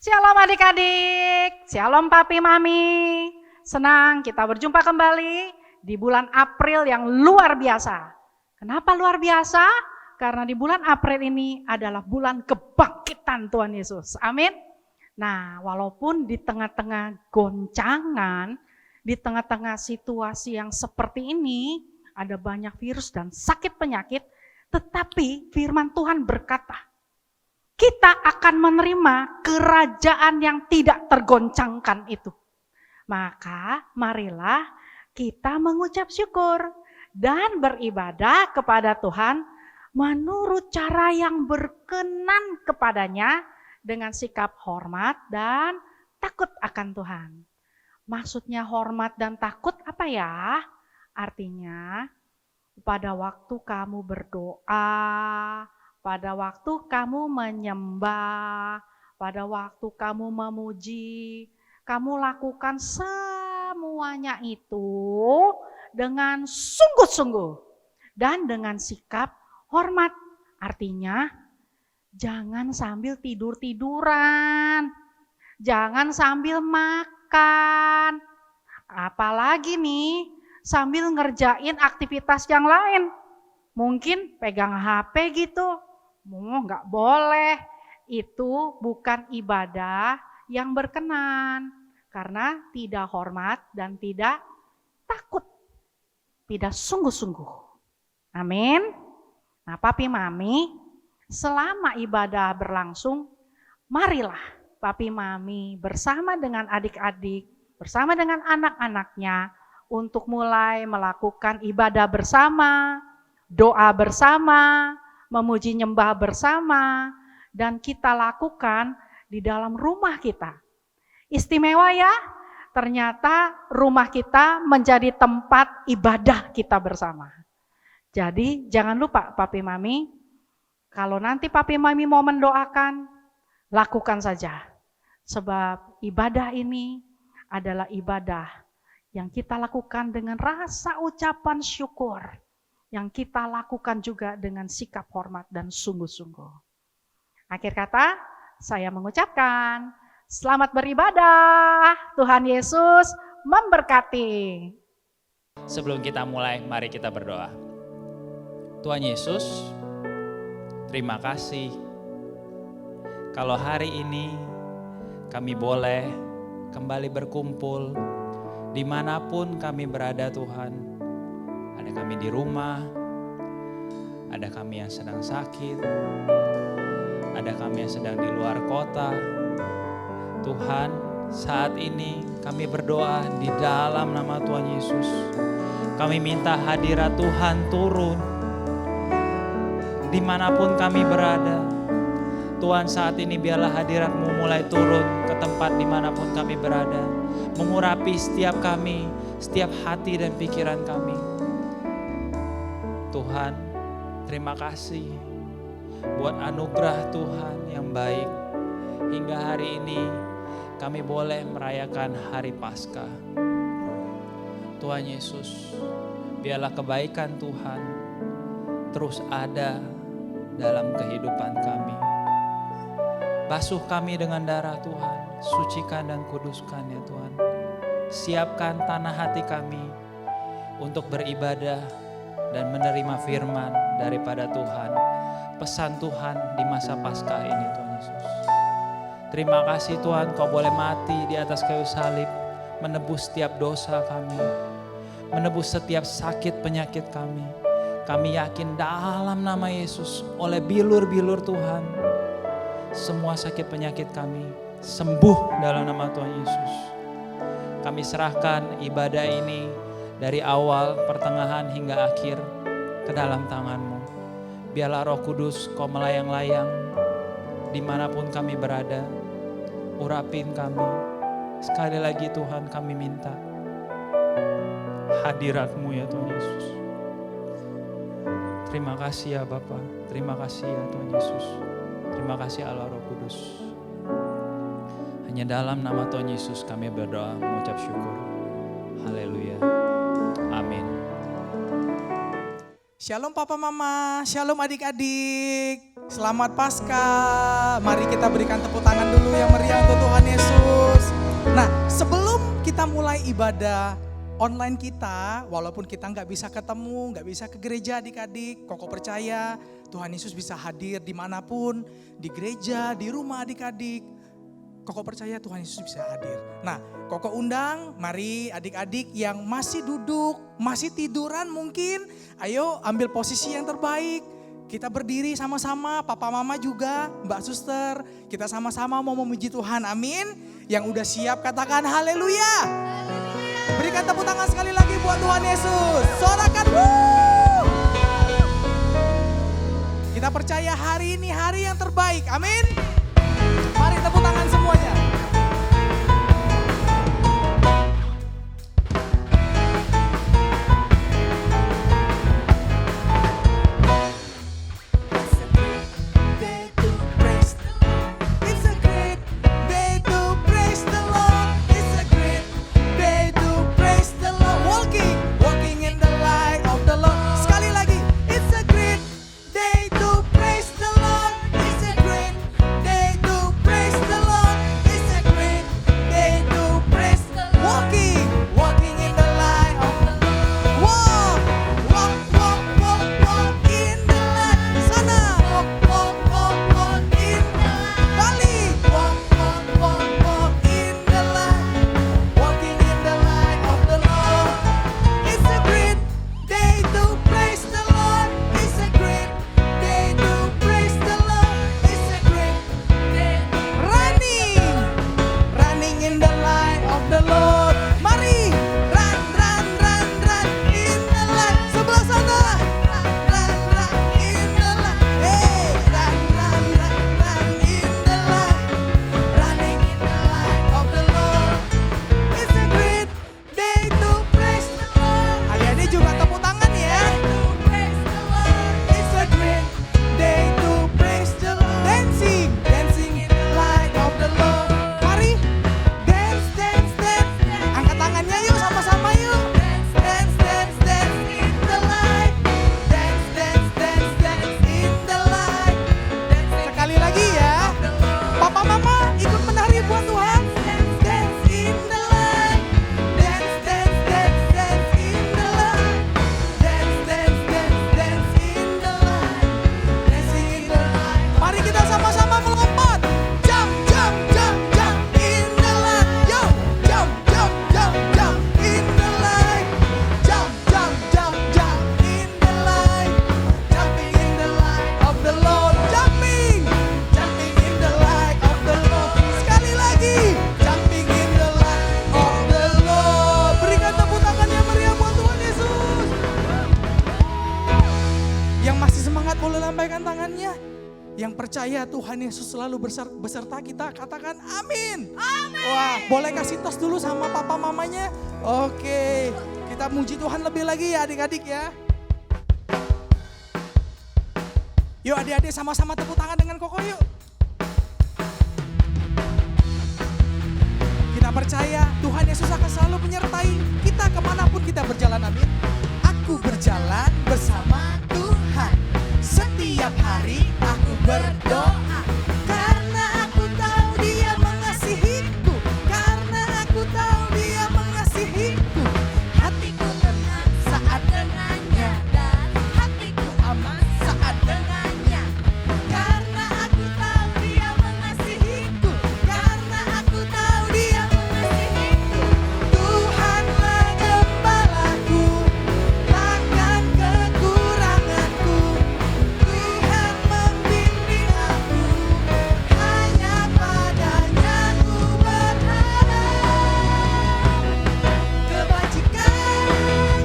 Shalom adik-adik, shalom papi mami. Senang kita berjumpa kembali di bulan April yang luar biasa. Kenapa luar biasa? Karena di bulan April ini adalah bulan kebangkitan Tuhan Yesus. Amin. Nah, walaupun di tengah-tengah goncangan, di tengah-tengah situasi yang seperti ini, ada banyak virus dan sakit penyakit, tetapi firman Tuhan berkata, kita akan menerima kerajaan yang tidak tergoncangkan itu. Maka marilah kita mengucap syukur dan beribadah kepada Tuhan menurut cara yang berkenan kepadanya dengan sikap hormat dan takut akan Tuhan. Maksudnya hormat dan takut apa ya? Artinya pada waktu kamu berdoa, pada waktu kamu menyembah, pada waktu kamu memuji, kamu lakukan semuanya itu dengan sungguh-sungguh dan dengan sikap hormat. Artinya jangan sambil tidur-tiduran, jangan sambil makan, apalagi nih sambil ngerjain aktivitas yang lain. Mungkin pegang HP gitu. Nggak boleh, itu bukan ibadah yang berkenan karena tidak hormat dan tidak takut, tidak sungguh-sungguh. Amin. Nah, papi mami, selama ibadah berlangsung, marilah papi mami bersama dengan adik-adik, bersama dengan anak-anaknya untuk mulai melakukan ibadah bersama, doa bersama, memuji nyembah bersama, dan kita lakukan di dalam rumah kita. Istimewa ya, ternyata rumah kita menjadi tempat ibadah kita bersama. Jadi jangan lupa papi mami, kalau nanti papi mami mau mendoakan, lakukan saja. Sebab ibadah ini adalah ibadah yang kita lakukan dengan rasa ucapan syukur, yang kita lakukan juga dengan sikap hormat dan sungguh-sungguh. Akhir kata, saya mengucapkan selamat beribadah. Tuhan Yesus memberkati. Sebelum kita mulai, mari kita berdoa. Tuhan Yesus, terima kasih kalau hari ini kami boleh kembali berkumpul dimanapun kami berada Tuhan. Ada kami di rumah, ada kami yang sedang sakit, ada kami yang sedang di luar kota. Tuhan, saat ini kami berdoa di dalam nama Tuhan Yesus. Kami minta hadirat Tuhan turun dimanapun kami berada. Tuhan, saat ini biarlah hadirat-Mu mulai turun ke tempat dimanapun kami berada. Mengurapi setiap kami, setiap hati dan pikiran kami. Tuhan, terima kasih buat anugerah Tuhan yang baik. Hingga hari ini kami boleh merayakan hari Paskah. Tuhan Yesus, biarlah kebaikan Tuhan terus ada dalam kehidupan kami. Basuh kami dengan darah Tuhan, sucikan dan kuduskan ya Tuhan. Siapkan tanah hati kami untuk beribadah dan menerima firman daripada Tuhan, pesan Tuhan di masa Paskah ini Tuhan Yesus. Terima kasih Tuhan, Kau boleh mati di atas kayu salib, menebus setiap dosa kami, menebus setiap sakit penyakit kami. Kami yakin dalam nama Yesus, oleh bilur-bilur Tuhan, semua sakit penyakit kami sembuh dalam nama Tuhan Yesus. Kami serahkan ibadah ini dari awal, pertengahan hingga akhir ke dalam tangan-Mu. Biarlah Roh Kudus Kau melayang-layang dimanapun kami berada. Urapin kami. Sekali lagi Tuhan kami minta hadirat-Mu ya Tuhan Yesus. Terima kasih ya Bapa. Terima kasih ya Tuhan Yesus. Terima kasih Allah Roh Kudus. Hanya dalam nama Tuhan Yesus kami berdoa mengucap syukur. Haleluya. Amin. Shalom Papa Mama, shalom adik-adik. Selamat Paskah. Mari kita berikan tepuk tangan dulu yang meriah untuk Sebelum kita mulai ibadah online kita, walaupun kita nggak bisa ketemu, nggak bisa ke gereja adik-adik, Koko percaya Tuhan Yesus bisa hadir dimanapun, di gereja, di rumah adik-adik. Koko percaya Tuhan Yesus bisa hadir. Nah, Koko undang, mari adik-adik yang masih duduk, masih tiduran mungkin, ayo ambil posisi yang terbaik. Kita berdiri sama-sama, papa mama juga, mbak suster, kita sama-sama mau memuji Tuhan, amin. Yang udah siap katakan haleluya. Berikan tepuk tangan sekali lagi buat Tuhan Yesus. Sorakan wuh. Kita percaya hari ini hari yang terbaik, amin. Mari tepuk tangan semuanya. Percaya Tuhan Yesus selalu beserta kita, katakan amin. Amin. Wah, boleh kasih tos dulu sama papa mamanya. Oke, kita muji Tuhan lebih lagi ya adik-adik ya. Yuk adik-adik sama-sama tepuk tangan dengan Koko yuk. Kita percaya Tuhan Yesus akan selalu menyertai kita kemanapun kita berjalan, amin. Aku berjalan bersama Tuhan. Setiap hari aku berdoa karena aku tahu Dia mengasihiku, karena aku tahu Dia mengasihiku. Hatiku tenang saat dengannya dan hatiku aman saat dengannya, karena aku tahu Dia mengasihiku, karena aku tahu Dia mengasihiku. Tuhanlah gembalaku, takkan kekuranganku. Tuhan membimbing aku, hanya padanya ku berharap. Kebajikan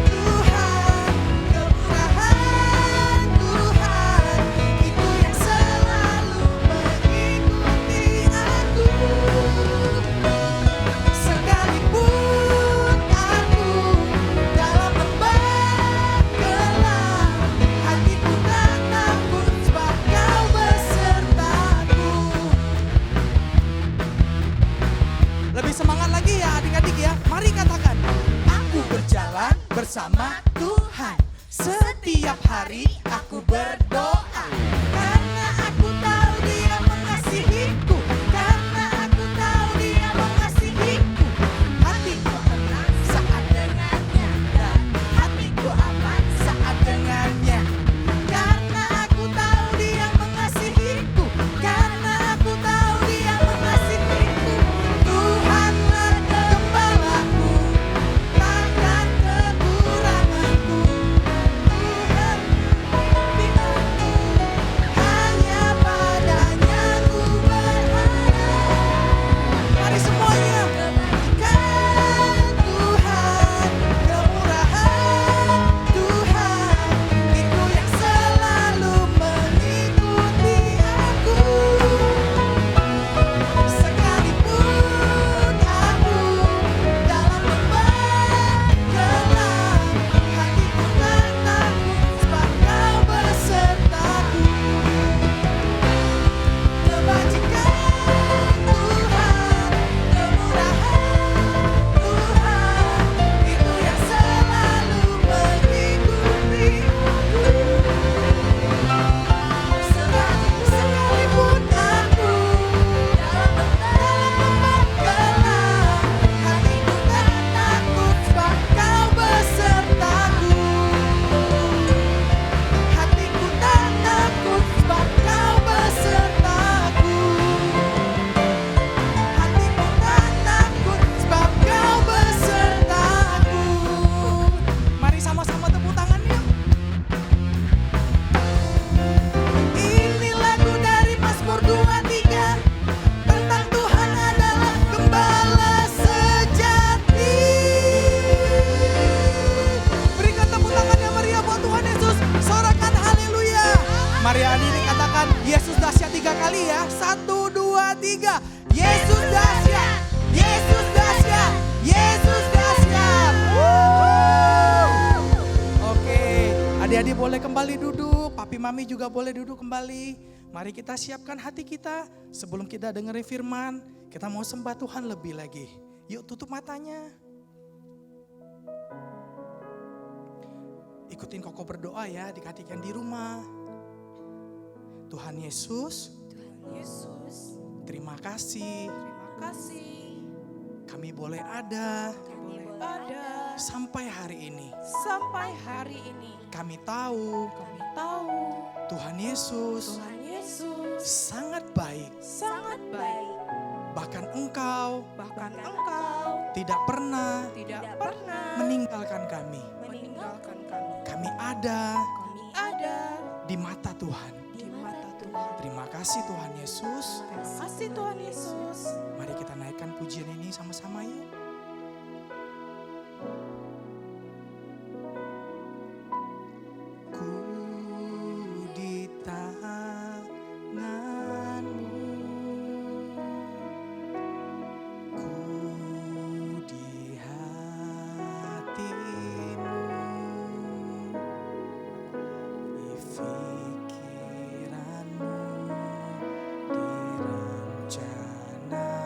Tuhan, kemurahan Tuhan, itu yang selalu mengikuti aku. Sekalipun aku dalam lembah gelap, hatiku tak takut sebab Kau besertaku. Lebih semangat lagi ya adik-adik ya. Mari katakan, aku berjalan bersama Tuhan. Setiap hari aku berdoa karena aku tahu Dia mengasihiku, karena aku tahu Dia mengasihiku. Adik-adik boleh kembali duduk, papi mami juga boleh duduk kembali. Mari kita siapkan hati kita sebelum kita dengerin firman. Kita mau sembah Tuhan lebih lagi. Yuk tutup matanya. Ikutin Koko berdoa ya, adik-adik yang di rumah. Tuhan Yesus, terima kasih. Kami boleh ada sampai hari ini. Kami tahu Tuhan Yesus sangat baik. Bahkan Engkau tidak pernah meninggalkan kami. Kami ada di mata Tuhan. Terima kasih Tuhan Yesus. Mari kita naikkan pujian ini sama-sama yuk. Ku di tangan-Mu, ku di hati-Mu, di pikiran-Mu, di rencana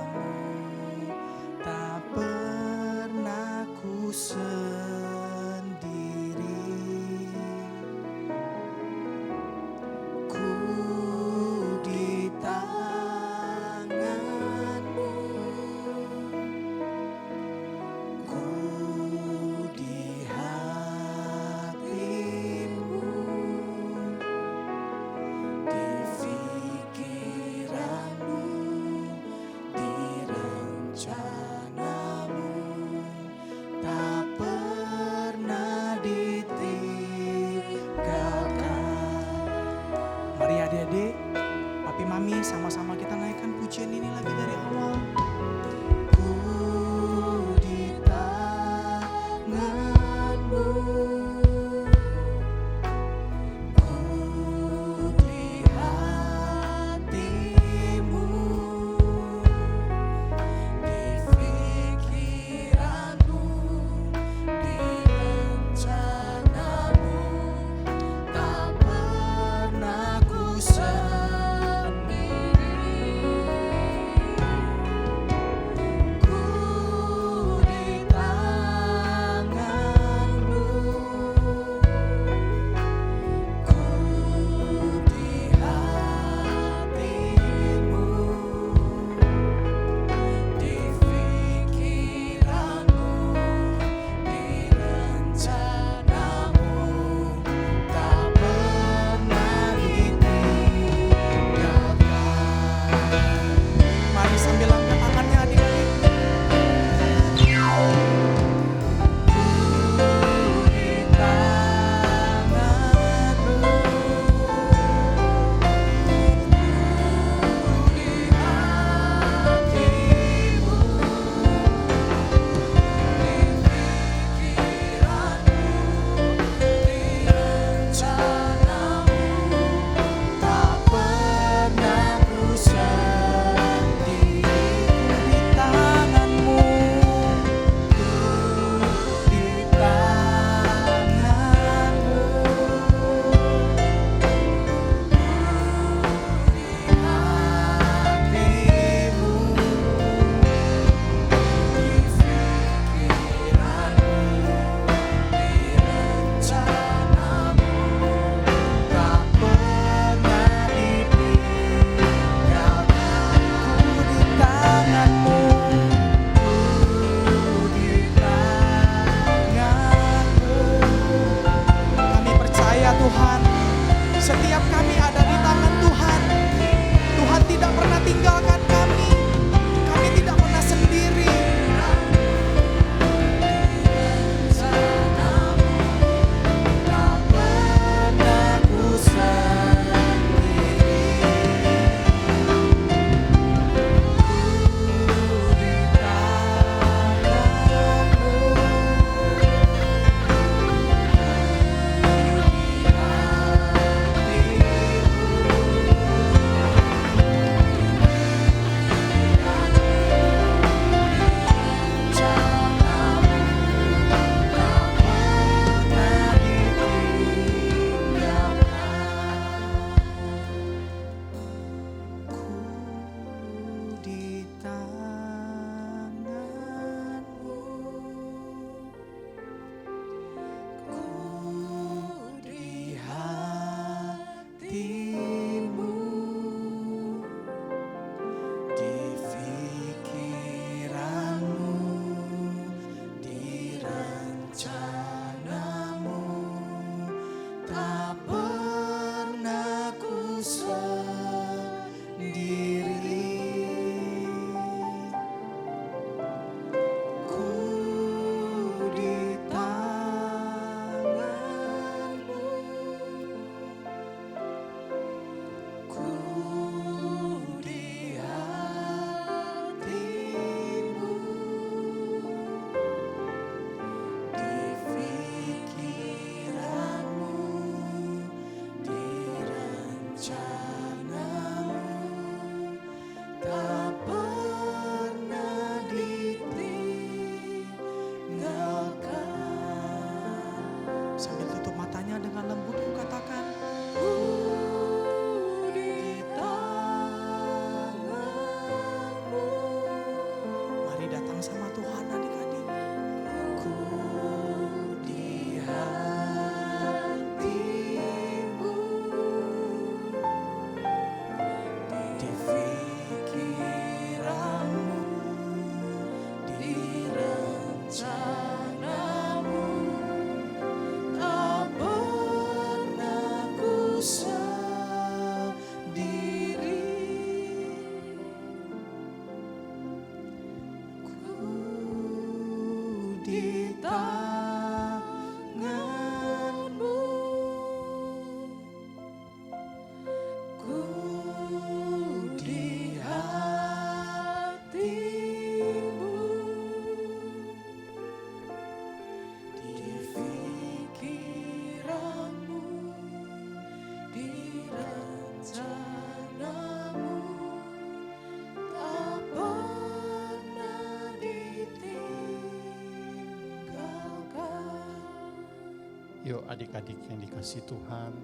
Yuk adik-adik yang dikasih Tuhan,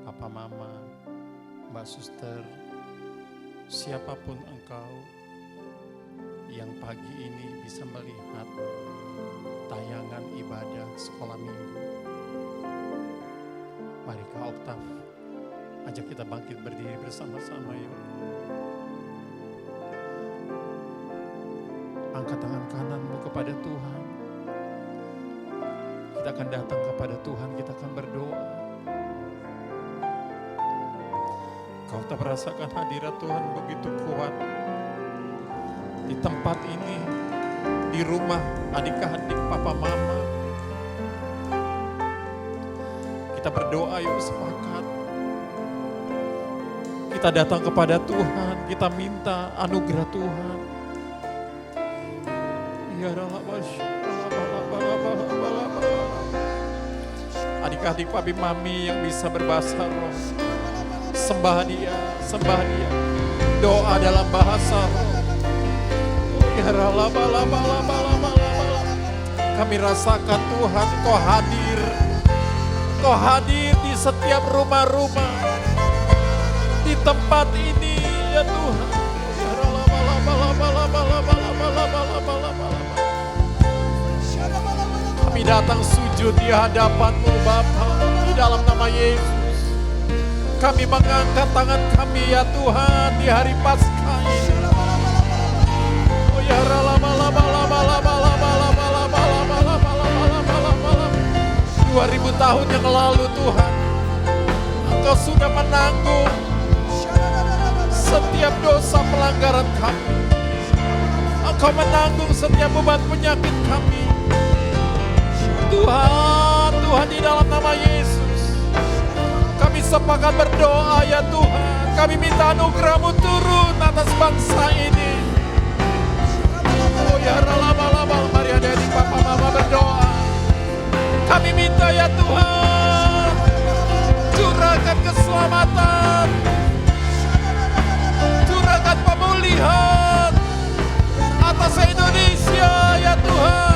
Papa Mama, Mbak Suster, siapapun engkau yang pagi ini bisa melihat tayangan ibadah sekolah minggu. Mari Kak Oktav, ajak kita bangkit berdiri bersama-sama yuk. Angkat tangan kananmu kepada Tuhan. Kita akan datang kepada Tuhan, kita akan berdoa. Kau tak merasakan hadirat Tuhan begitu kuat di tempat ini, di rumah adik-adik Papa Mama. Kita berdoa yuk sepakat. Kita datang kepada Tuhan, kita minta anugerah Tuhan. Ya adik-adik Papi Mami yang bisa berbahasa roh, sembah dia, sembah dia. Doa dalam bahasa roh. Ya kami rasakan Tuhan, Kau hadir. Kau hadir di setiap rumah-rumah, di tempat ini ya Tuhan. Kami datang sujud di hadapan-Mu Bapa, di dalam nama Yesus. Kami mengangkat tangan kami ya Tuhan di hari Paskah ini. Oh ya 2000 tahun yang lalu Tuhan, Engkau sudah menanggung setiap dosa pelanggaran kami. Engkau menanggung setiap beban penyakit kami. Tuhan, Tuhan di dalam nama Yesus, kami sepakat berdoa ya Tuhan. Kami minta anugerah-Mu turun atas bangsa ini. Oh ya mari adik-adik Papa Mama berdoa. Kami minta ya Tuhan, curahkan keselamatan, curahkan pemulihan atas Indonesia ya Tuhan.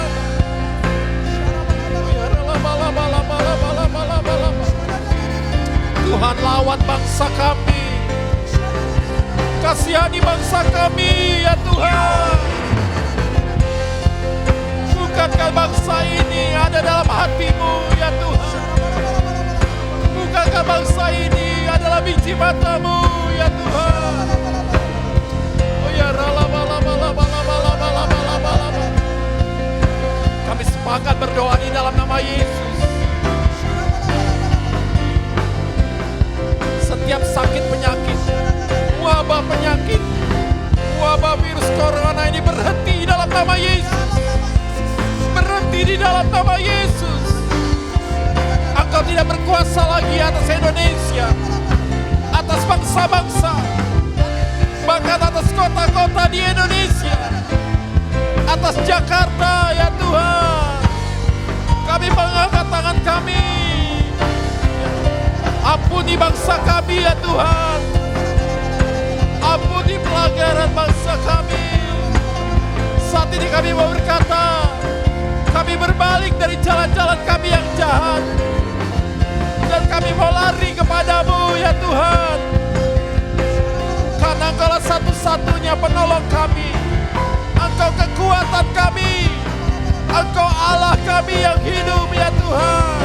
Tuhan lawan bangsa kami, kasihani bangsa kami ya Tuhan. Bukankah bangsa ini ada dalam hati-Mu ya Tuhan? Bukankah bangsa ini adalah biji mata-Mu ya Tuhan? Oh ya kami sepakat berdoa di dalam nama Yesus. Setiap sakit penyakit, wabah penyakit, wabah virus corona ini berhenti di dalam nama Yesus. Berhenti di dalam nama Yesus. Engkau tidak berkuasa lagi atas Indonesia, atas bangsa-bangsa, bahkan atas kota-kota di Indonesia, atas Jakarta ya Tuhan. Kami mengangkat tangan kami. Ampuni bangsa kami ya Tuhan. Ampuni pelanggaran bangsa kami. Saat ini kami mau berkata, kami berbalik dari jalan-jalan kami yang jahat, dan kami mau lari kepadamu ya Tuhan. Karena Engkaulah satu-satunya penolong kami. Engkau kekuatan kami. Engkau Allah kami yang hidup ya Tuhan.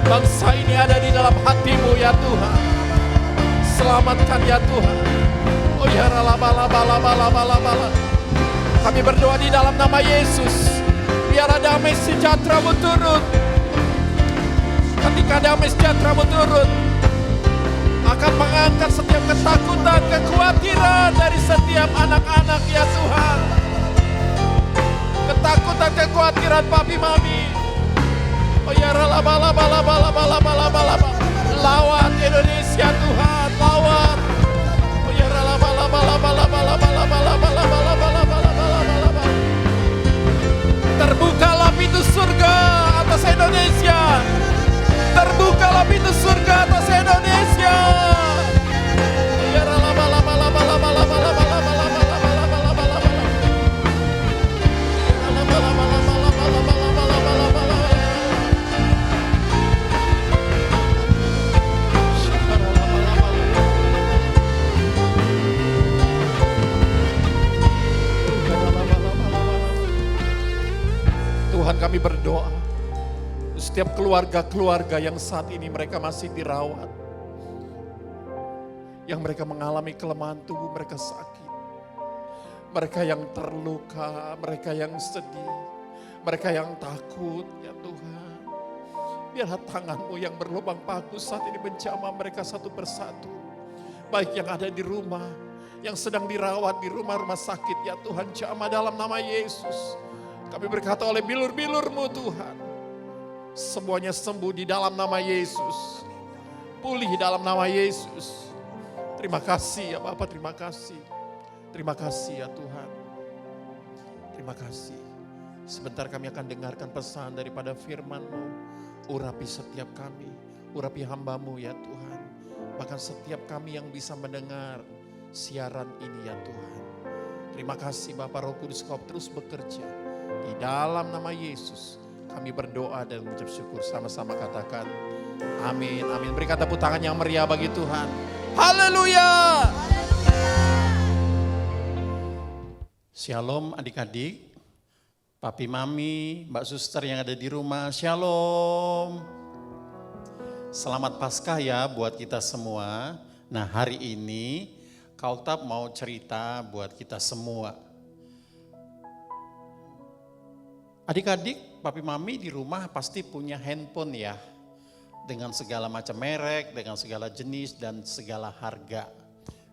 Bangsa ini ada di dalam hati-Mu ya Tuhan. Selamatkan ya Tuhan. Oh ya kami berdoa di dalam nama Yesus. Biar damai sejahtera-Mu turun. Ketika damai sejahtera-Mu turun, akan mengangkat setiap ketakutan, kekhawatiran dari setiap anak-anak ya Tuhan. Ketakutan, kekhawatiran papi mami. Oh ya lawan Indonesia Tuhan, lawan. Oh ya terbukalah pintu surga atas Indonesia. Terbukalah pintu surga atas Indonesia. setiap keluarga-keluarga yang saat ini mereka masih dirawat. Yang mereka mengalami kelemahan tubuh, mereka sakit. Mereka yang terluka, mereka yang sedih, mereka yang takut, ya Tuhan. Biarlah tangan-Mu yang berlubang paku saat ini menjamah mereka satu persatu. Baik yang ada di rumah, yang sedang dirawat di rumah-rumah sakit, ya Tuhan, jamah dalam nama Yesus. Kami berkata oleh bilur-bilur-Mu Tuhan, semuanya sembuh di dalam nama Yesus. Pulih dalam nama Yesus. Terima kasih ya Bapak, terima kasih. Terima kasih ya Tuhan. Terima kasih. Sebentar kami akan dengarkan pesan daripada firman-Mu. Urapi setiap kami, urapi hamba-Mu ya Tuhan. Bahkan setiap kami yang bisa mendengar siaran ini ya Tuhan. Terima kasih Bapak, Roh Kudus, Kau terus bekerja. Di dalam nama Yesus kami berdoa dan mengucap syukur, sama-sama katakan amin, amin. Berikan tepuk tangan yang meriah bagi Tuhan. Haleluya. Shalom adik-adik, papi mami, mbak suster yang ada di rumah, shalom. Selamat Paskah ya buat kita semua. Nah hari ini Kak Oktap mau cerita buat kita semua. Adik-adik, papi mami di rumah pasti punya handphone ya. Dengan segala macam merek, dengan segala jenis dan segala harga.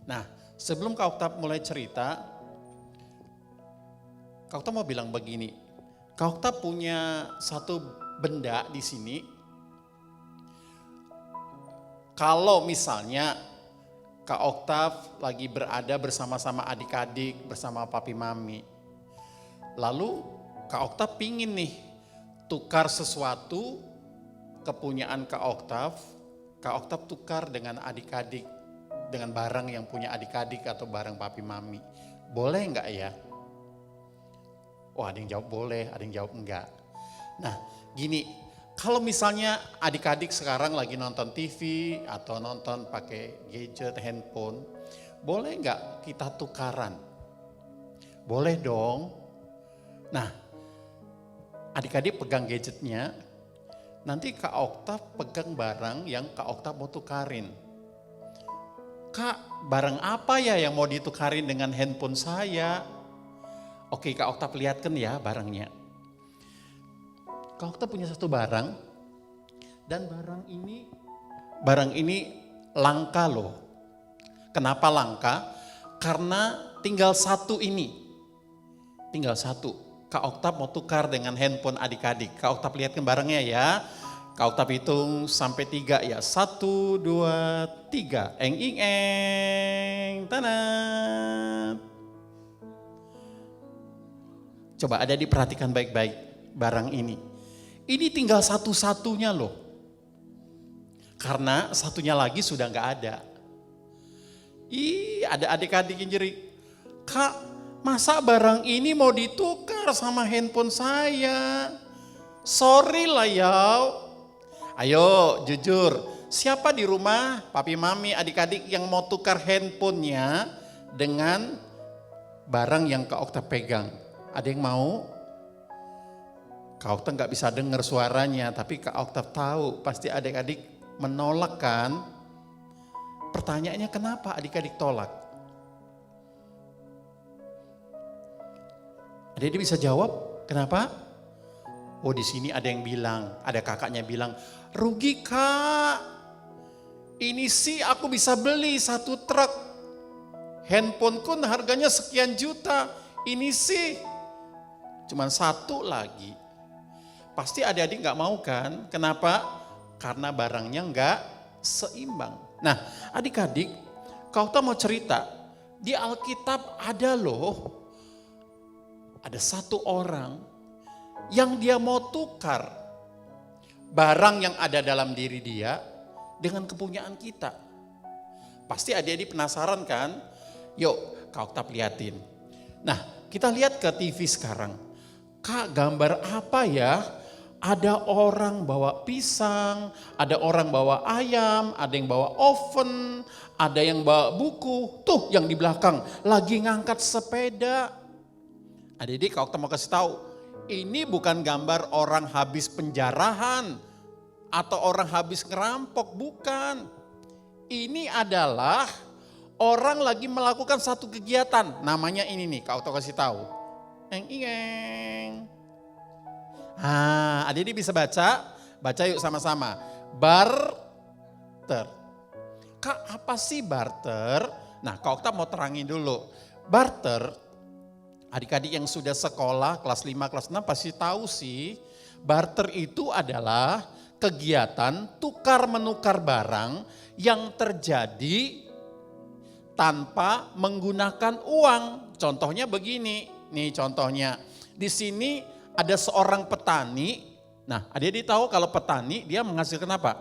Nah sebelum Kak Oktap mulai cerita, Kak Oktap mau bilang begini. Kak Oktap punya satu benda di sini. Kalau misalnya Kak Oktap lagi berada bersama-sama adik-adik, bersama papi mami. Lalu Kak Oktap pingin nih tukar sesuatu kepunyaan Kak Oktap tukar dengan adik-adik, dengan barang yang punya adik-adik atau barang papi mami. Boleh enggak ya? Oh ada yang jawab boleh, ada yang jawab enggak. Nah gini, kalau misalnya adik-adik sekarang lagi nonton TV atau nonton pakai gadget, handphone, boleh enggak kita tukaran? Boleh dong. Nah adik-adik pegang gadgetnya, nanti Kak Oktap pegang barang yang Kak Oktap mau tukarin. Kak, barang apa ya yang mau ditukarin dengan handphone saya? Oke, Kak Oktap lihatkan ya barangnya. Kak Oktap punya satu barang, dan barang ini langka loh. Kenapa langka? Karena tinggal satu ini. Tinggal satu. Kak Oktap mau tukar dengan handphone adik-adik. Kak Oktap lihatkan barangnya ya. Kak Oktap hitung sampai 3 ya. 1, 2, 3. Eng ing eng. Tanat. Coba ada diperhatikan baik-baik barang ini. Ini tinggal satu-satunya loh. Karena satunya lagi sudah gak ada. Ada adik-adik yang jerit. Kak, masa barang ini mau ditukar sama handphone saya? Sorry lah ya. Ayo jujur, siapa di rumah, papi mami, adik-adik yang mau tukar handphonenya dengan barang yang Kak Oktap pegang? Ada yang mau? Kak Oktap gak bisa dengar suaranya, tapi Kak Oktap tahu pasti adik-adik menolak kan? Pertanyaannya kenapa adik-adik tolak? Adik-adik bisa jawab, kenapa? Oh di sini ada yang bilang, ada kakaknya bilang, rugi Kak, ini sih aku bisa beli 1 truk. Handphone kun harganya sekian juta, ini sih cuman 1 lagi. Pasti adik-adik gak mau kan? Kenapa? Karena barangnya gak seimbang. Nah adik-adik, Kak Oktap mau cerita, di Alkitab ada loh, ada satu orang yang dia mau tukar barang yang ada dalam diri dia dengan kepunyaan kita. Pasti adik-adik penasaran kan? Yuk Kak Oktap liatin. Nah kita lihat ke TV sekarang. Kak gambar apa ya? Ada orang bawa pisang, ada orang bawa ayam, ada yang bawa oven, ada yang bawa buku. Tuh yang di belakang lagi ngangkat sepeda. Adik-adik Kak Oktap mau kasih tahu, ini bukan gambar orang habis penjarahan, atau orang habis ngerampok, bukan. Ini adalah orang lagi melakukan satu kegiatan, namanya ini nih, Kak Okta kasih tahu. Eng. Adik bisa baca yuk sama-sama. Barter. Kak, apa sih barter? Nah, Kak Okta mau terangin dulu. Barter, adik-adik yang sudah sekolah kelas 5, kelas 6 pasti tahu sih. Barter itu adalah kegiatan tukar menukar barang yang terjadi tanpa menggunakan uang. Contohnya begini, nih contohnya. Di sini ada seorang petani. Nah, adik-adik tahu kalau petani dia menghasilkan apa?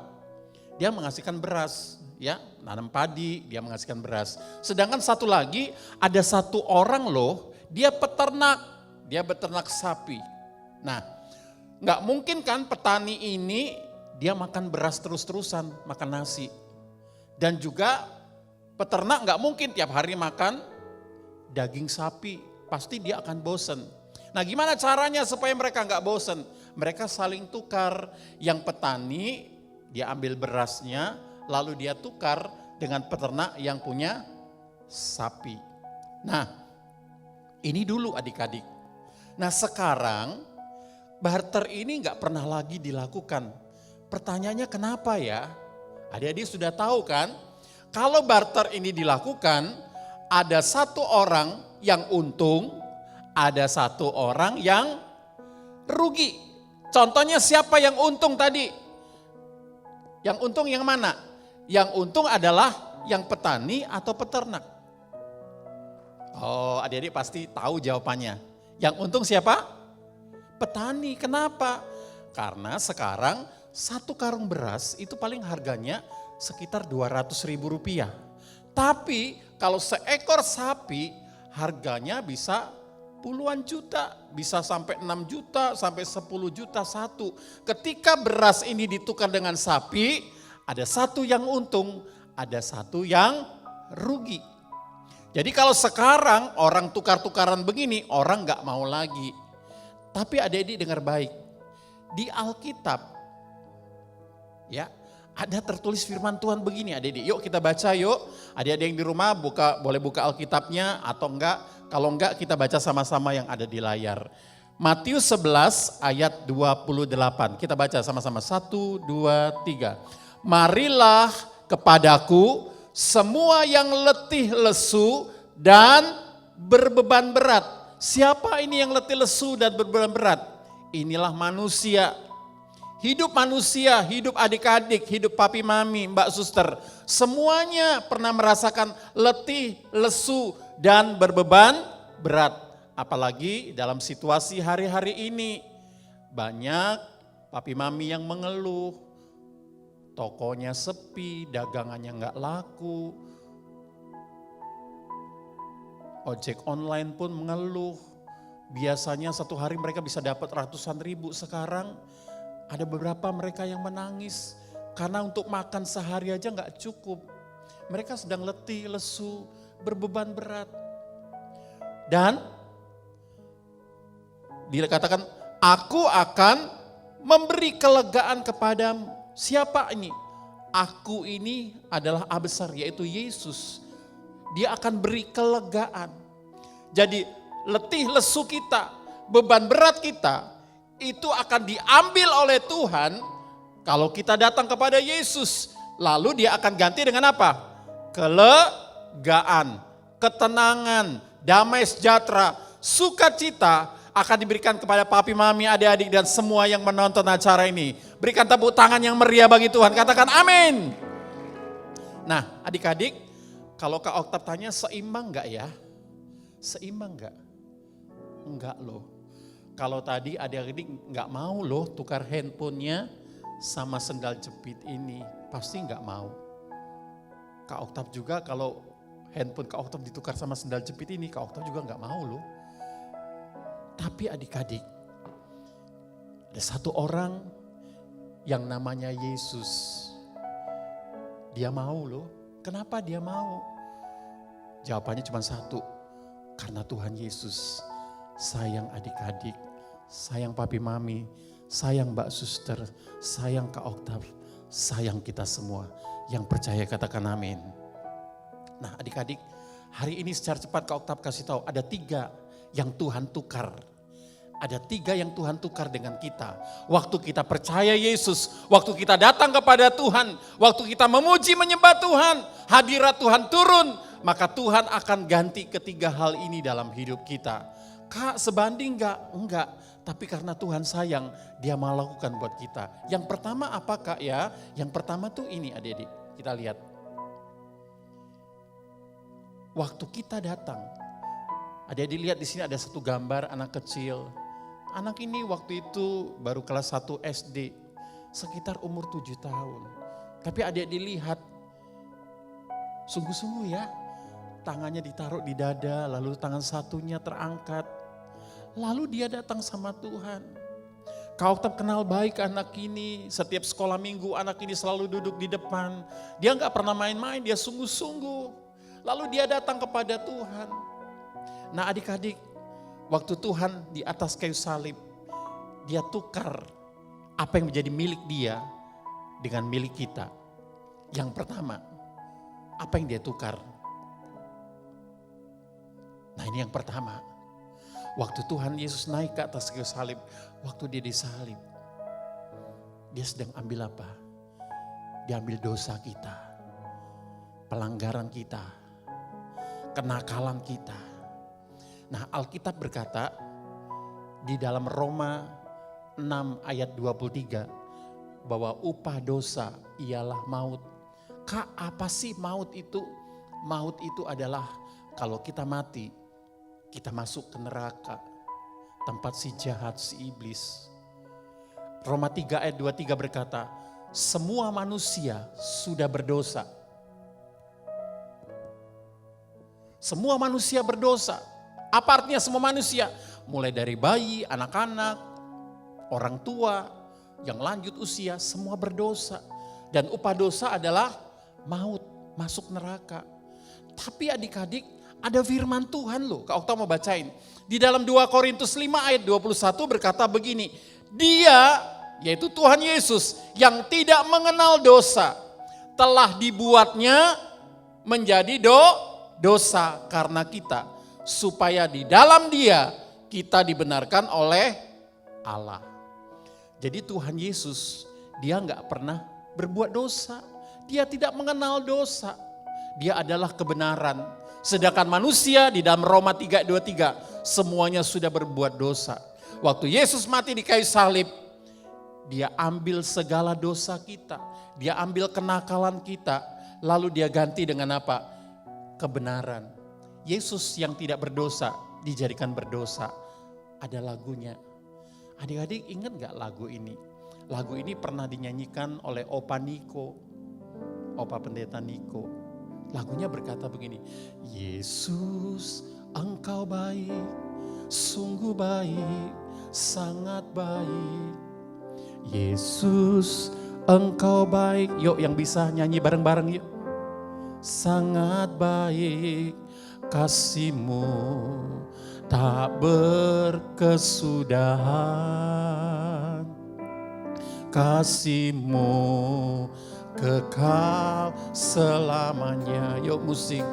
Dia menghasilkan beras. Ya, nanam padi, dia menghasilkan beras. Sedangkan satu lagi, ada satu orang loh, dia peternak, dia beternak sapi. Nah, nggak mungkin kan petani ini dia makan beras terus-terusan, makan nasi. Dan juga peternak nggak mungkin tiap hari makan daging sapi, pasti dia akan bosen. Nah, gimana caranya supaya mereka nggak bosen? Mereka saling tukar, yang petani dia ambil berasnya, lalu dia tukar dengan peternak yang punya sapi. Nah, ini dulu adik-adik. Nah, sekarang barter ini nggak pernah lagi dilakukan. Pertanyaannya kenapa ya? Adik-adik sudah tahu kan? Kalau barter ini dilakukan, ada satu orang yang untung, ada satu orang yang rugi. Contohnya siapa yang untung tadi? Yang untung yang mana? Yang untung adalah yang petani atau peternak? Oh, adik-adik pasti tahu jawabannya. Yang untung siapa? Petani. Kenapa? Karena sekarang satu karung beras itu paling harganya sekitar Rp200.000. Tapi kalau seekor sapi harganya bisa puluhan juta, bisa sampai 6 juta, sampai 10 juta satu. Ketika beras ini ditukar dengan sapi, ada satu yang untung, ada satu yang rugi. Jadi kalau sekarang orang tukar-tukaran begini, orang gak mau lagi. Tapi adik-adik dengar baik, di Alkitab ya ada tertulis firman Tuhan begini adik-adik. Yuk kita baca yuk, adik-adik yang di rumah boleh buka Alkitabnya atau enggak. Kalau enggak kita baca sama-sama yang ada di layar. Matius 11 ayat 28, kita baca sama-sama 1, 2, 3. Marilah kepadaku semua yang letih lesu dan berbeban berat. Siapa ini yang letih lesu dan berbeban berat? Inilah manusia. Hidup manusia, hidup adik-adik, hidup papi mami, mbak suster. Semuanya pernah merasakan letih, lesu dan berbeban berat. Apalagi dalam situasi hari-hari ini. Banyak papi mami yang mengeluh. Tokonya sepi, dagangannya nggak laku. Ojek online pun mengeluh. Biasanya satu hari mereka bisa dapat ratusan ribu. Sekarang ada beberapa mereka yang menangis. Karena untuk makan sehari aja nggak cukup. Mereka sedang letih, lesu, berbeban berat. Dan dikatakan, aku akan memberi kelegaan kepadamu. Siapa ini? Aku ini adalah A besar, yaitu Yesus. Dia akan beri kelegaan. Jadi letih lesu kita, beban berat kita, itu akan diambil oleh Tuhan kalau kita datang kepada Yesus. Lalu dia akan ganti dengan apa? Kelegaan, ketenangan, damai sejahtera, sukacita akan diberikan kepada papi, mami, adik-adik dan semua yang menonton acara ini. Berikan tepuk tangan yang meriah bagi Tuhan. Katakan amin. Nah adik-adik, kalau Kak Okta tanya seimbang enggak ya? Seimbang enggak? Enggak loh. Kalau tadi adik-adik enggak mau loh tukar handphonenya sama sendal jepit ini. Pasti enggak mau. Kak Okta juga kalau handphone Kak Okta ditukar sama sendal jepit ini, Kak Okta juga enggak mau loh. Tapi adik-adik, ada satu orang yang namanya Yesus. Dia mau loh. Kenapa dia mau? Jawabannya cuma satu. Karena Tuhan Yesus sayang adik-adik, sayang papi mami, sayang Mbak Suster, sayang Kak Oktav, sayang kita semua. Yang percaya katakan amin. Nah adik-adik, hari ini secara cepat Kak Oktav kasih tahu ada 3 yang Tuhan tukar. Ada 3 yang Tuhan tukar dengan kita. Waktu kita percaya Yesus, waktu kita datang kepada Tuhan, waktu kita memuji menyembah Tuhan, hadirat Tuhan turun, maka Tuhan akan ganti ketiga hal ini dalam hidup kita. Kak, sebanding enggak? Enggak. Tapi karena Tuhan sayang, Dia mau lakukan buat kita. Yang pertama apa Kak ya? Yang pertama tuh ini adik-adik, kita lihat. Waktu kita datang, adik-adik lihat di sini ada satu gambar anak kecil. Anak ini waktu itu baru kelas 1 SD, sekitar umur 7 tahun. Tapi adik-adik lihat, sungguh-sungguh ya, tangannya ditaruh di dada, lalu tangan satunya terangkat. Lalu dia datang sama Tuhan. Kak Oktav kenal baik anak ini, setiap sekolah minggu anak ini selalu duduk di depan. Dia gak pernah main-main, dia sungguh-sungguh. Lalu dia datang kepada Tuhan. Nah adik-adik, waktu Tuhan di atas kayu salib, Dia tukar apa yang menjadi milik Dia dengan milik kita. Yang pertama, apa yang Dia tukar? Nah ini yang pertama. Waktu Tuhan Yesus naik ke atas kayu salib, waktu Dia disalib, Dia sedang ambil apa? Dia ambil dosa kita, pelanggaran kita, kenakalan kita. Nah Alkitab berkata di dalam Roma 6 ayat 23 bahwa upah dosa ialah maut. Kak, apa sih maut itu? Maut itu adalah kalau kita mati, kita masuk ke neraka, tempat si jahat, si iblis. Roma 3 ayat 23 berkata, semua manusia sudah berdosa. Semua manusia berdosa. Apa artinya semua manusia? Mulai dari bayi, anak-anak, orang tua, yang lanjut usia, semua berdosa. Dan upah dosa adalah maut, masuk neraka. Tapi adik-adik, ada firman Tuhan loh, Kak Oktav mau bacain. Di dalam 2 Korintus 5 ayat 21 berkata begini, Dia, yaitu Tuhan Yesus, yang tidak mengenal dosa, telah dibuatnya menjadi dosa karena kita, supaya di dalam Dia kita dibenarkan oleh Allah. Jadi Tuhan Yesus, Dia gak pernah berbuat dosa. Dia tidak mengenal dosa. Dia adalah kebenaran. Sedangkan manusia di dalam Roma 3:23 semuanya sudah berbuat dosa. Waktu Yesus mati di kayu salib, Dia ambil segala dosa kita. Dia ambil kenakalan kita. Lalu Dia ganti dengan apa? Kebenaran. Yesus yang tidak berdosa dijadikan berdosa. Ada lagunya. Adik-adik ingat gak lagu ini? Lagu ini pernah dinyanyikan oleh Opa Niko. Opa Pendeta Niko. Lagunya berkata begini, Yesus engkau baik, sungguh baik, sangat baik. Yesus engkau baik, yuk yang bisa nyanyi bareng-bareng yuk. Sangat baik, kasih-Mu tak berkesudahan. Kasih-Mu kekal selamanya. Yuk musik.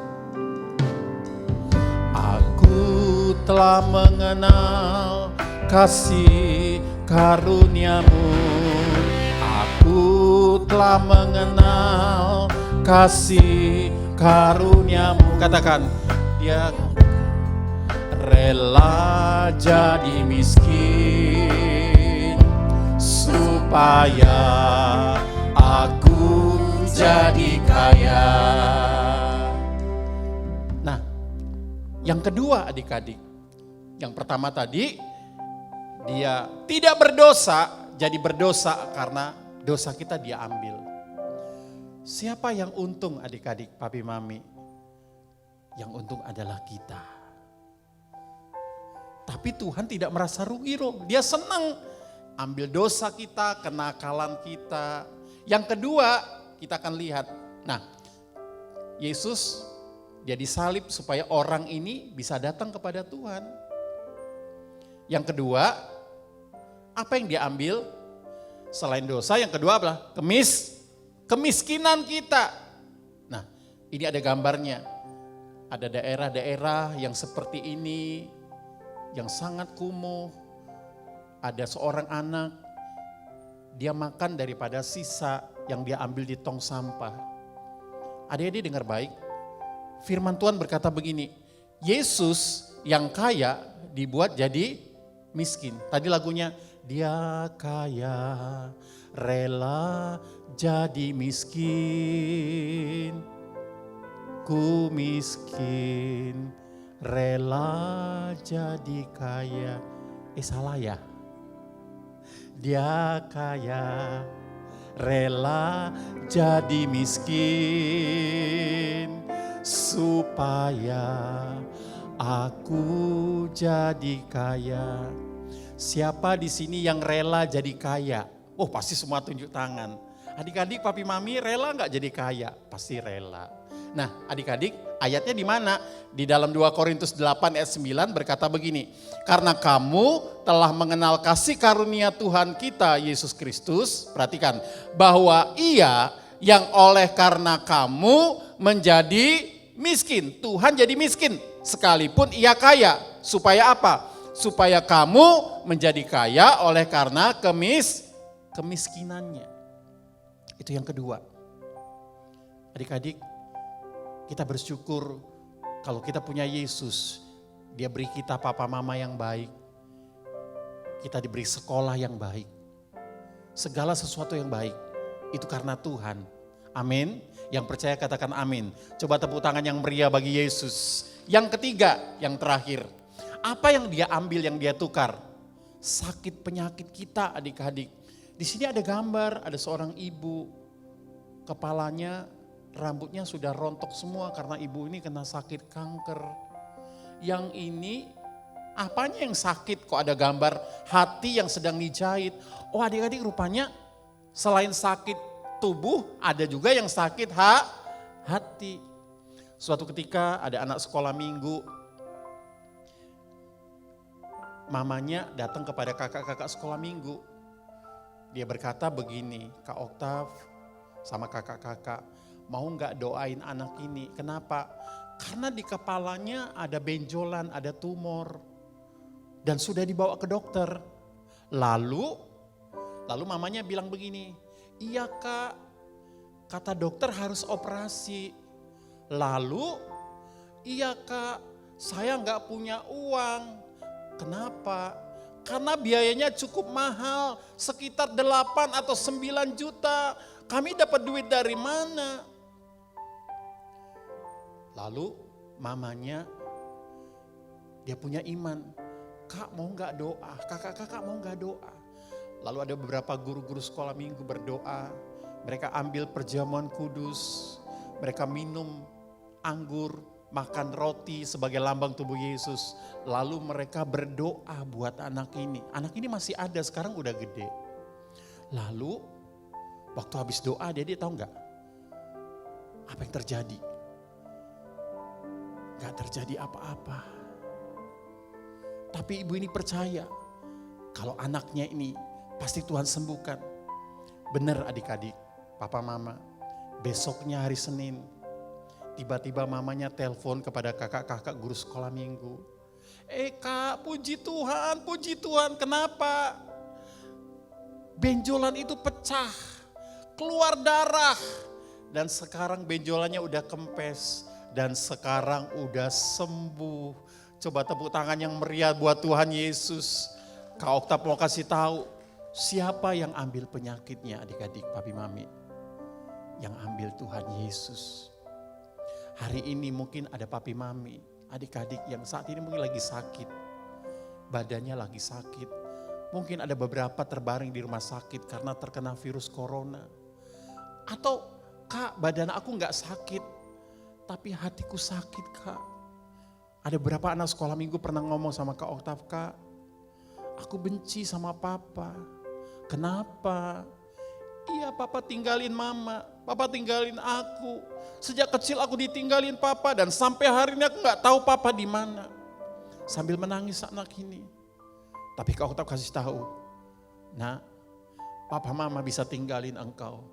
Aku telah mengenal kasih karunia-Mu. Aku telah mengenal kasih karunia-Mu. Katakan, Dia rela jadi miskin supaya aku jadi kaya. Nah, yang kedua adik-adik. Yang pertama tadi, Dia tidak berdosa, jadi berdosa karena dosa kita Dia ambil. Siapa yang untung adik-adik, papi mami? Yang untung adalah kita. Tapi Tuhan tidak merasa rugi loh, Dia senang ambil dosa kita, kenakalan kita. Yang kedua, kita akan lihat. Nah, Yesus Dia disalib supaya orang ini bisa datang kepada Tuhan. Yang kedua, Apa yang dia ambil? Selain dosa, yang kedua apa? Kemiskinan kita. Nah, ini ada gambarnya. Ada daerah-daerah yang seperti ini, yang sangat kumuh. Ada seorang anak, dia makan daripada sisa yang dia ambil di tong sampah. Adik-adik dengar baik, firman Tuhan berkata begini, Yesus yang kaya dibuat jadi miskin. Tadi lagunya, dia kaya rela jadi miskin. Ku miskin rela jadi kaya. Salah ya. Dia kaya rela jadi miskin supaya aku jadi kaya. Siapa di sini yang rela jadi kaya? Oh, pasti semua tunjuk tangan. Adik-adik, papi mami rela nggak jadi kaya? Pasti rela. Nah, adik-adik, ayatnya di mana? Di dalam 2 Korintus 8 ayat 9 berkata begini. Karena kamu telah mengenal kasih karunia Tuhan kita Yesus Kristus, perhatikan, bahwa Ia yang oleh karena kamu menjadi miskin. Tuhan jadi miskin sekalipun Ia kaya. Supaya apa? Supaya kamu menjadi kaya oleh karena kemiskinannya. Itu yang kedua. Adik-adik, kita bersyukur kalau kita punya Yesus. Dia beri kita papa mama yang baik. Kita diberi sekolah yang baik. Segala sesuatu yang baik. Itu karena Tuhan. Amin. Yang percaya katakan amin. Coba tepuk tangan yang meriah bagi Yesus. Yang ketiga, yang terakhir. Apa yang dia ambil, yang dia tukar? Sakit penyakit kita adik-adik. Di sini ada gambar, ada seorang ibu. Kepalanya, rambutnya sudah rontok semua karena ibu ini kena sakit kanker. Yang ini, apanya yang sakit? Kok ada gambar hati yang sedang dijahit? Oh adik-adik, rupanya selain sakit tubuh, ada juga yang sakit hati. Suatu ketika ada anak sekolah minggu, mamanya datang kepada kakak-kakak sekolah minggu. Dia berkata begini, Kak Oktav sama kakak-kakak, mau nggak doain anak ini? Kenapa? Karena di kepalanya ada benjolan, ada tumor. Dan sudah dibawa ke dokter. Lalu mamanya bilang begini, iya Kak, kata dokter harus operasi. Lalu, iya Kak, saya nggak punya uang. Kenapa? Karena biayanya cukup mahal, sekitar 8 atau 9 juta. Kami dapat duit dari mana? Lalu mamanya, dia punya iman. Kak mau gak doa? Kakak-kakak mau gak doa? Lalu ada beberapa guru-guru sekolah minggu berdoa. Mereka ambil perjamuan kudus. Mereka minum anggur, makan roti sebagai lambang tubuh Yesus. Lalu mereka berdoa buat anak ini. Anak ini masih ada, sekarang udah gede. Lalu waktu habis doa dia tahu gak? Apa yang terjadi? Gak terjadi apa-apa. Tapi ibu ini percaya kalau anaknya ini pasti Tuhan sembuhkan. Benar adik-adik, papa mama. Besoknya hari Senin, tiba-tiba mamanya telepon kepada kakak-kakak guru sekolah minggu. Kak, puji Tuhan, kenapa? Benjolan itu pecah, keluar darah. Dan sekarang benjolannya udah kempes. Dan sekarang udah sembuh. Coba tepuk tangan yang meriah buat Tuhan Yesus. Kak Oktav mau kasih tahu siapa yang ambil penyakitnya adik-adik, papi mami. Yang ambil Tuhan Yesus. Hari ini mungkin ada papi mami, adik-adik yang saat ini mungkin lagi sakit. Badannya lagi sakit. Mungkin ada beberapa terbaring di rumah sakit karena terkena virus corona. Atau Kak, badan aku gak sakit, tapi hatiku sakit Kak. Ada beberapa anak sekolah minggu pernah ngomong sama Kak Oktav, Kak, aku benci sama papa. Kenapa? Iya papa tinggalin mama, papa tinggalin aku. Sejak kecil aku ditinggalin papa dan sampai hari ini aku gak tahu papa di mana. Sambil menangis anak ini. Tapi Kak Oktav kasih tahu, Nah, papa mama bisa tinggalin engkau,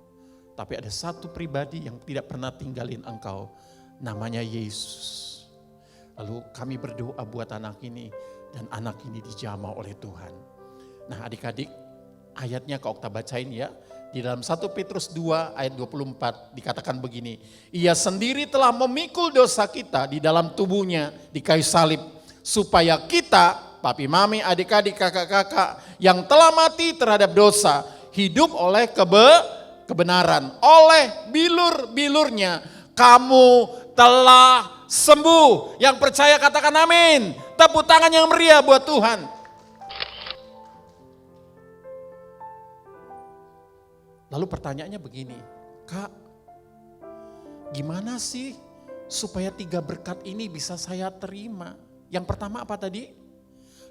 tapi ada satu pribadi yang tidak pernah tinggalin engkau, namanya Yesus. Lalu kami berdoa buat anak ini, dan anak ini dijamah oleh Tuhan. Nah adik-adik, ayatnya kau kita bacain ya. Di dalam 1 Petrus 2 ayat 24 dikatakan begini. Ia sendiri telah memikul dosa kita di dalam tubuhnya di kayu salib. Supaya kita, papi mami, adik-adik, kakak-kakak yang telah mati terhadap dosa, hidup oleh kebenaran. Oleh bilur-bilurnya kamu telah sembuh. Yang percaya katakan amin. Tepuk tangan yang meriah buat Tuhan. Lalu pertanyaannya begini, Kak, gimana sih supaya 3 berkat ini bisa saya terima? Yang pertama apa tadi?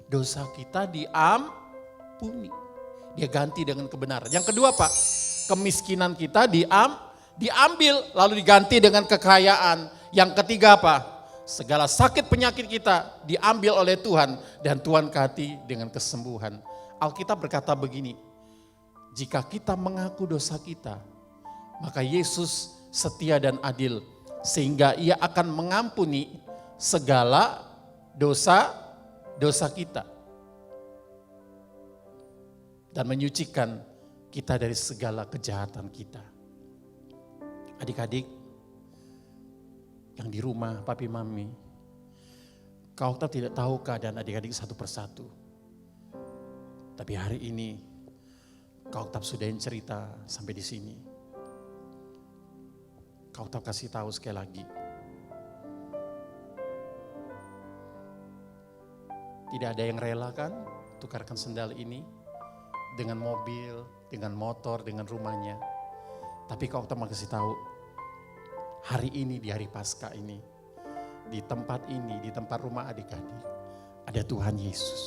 Dosa kita diampuni. Dia ganti dengan kebenaran. Yang kedua Pak, kemiskinan kita diambil lalu diganti dengan kekayaan. Yang ketiga apa? Segala sakit penyakit kita diambil oleh Tuhan dan Tuhan ganti dengan kesembuhan. Alkitab berkata begini, jika kita mengaku dosa kita, maka Yesus setia dan adil sehingga Ia akan mengampuni segala dosa kita dan menyucikan kita dari segala kejahatan kita. Adik-adik yang di rumah, papi mami, kau tidak tahu keadaan adik-adik satu persatu. Tapi hari ini kau tetap sudahin cerita sampai di sini. Kau tetap kasih tahu sekali lagi. Tidak ada yang rela kan tukarkan sendal ini dengan mobil, dengan motor, dengan rumahnya. Tapi kau tetap kasih tahu. Hari ini di hari Paskah ini, di tempat ini, di tempat rumah adik-adik, ada Tuhan Yesus.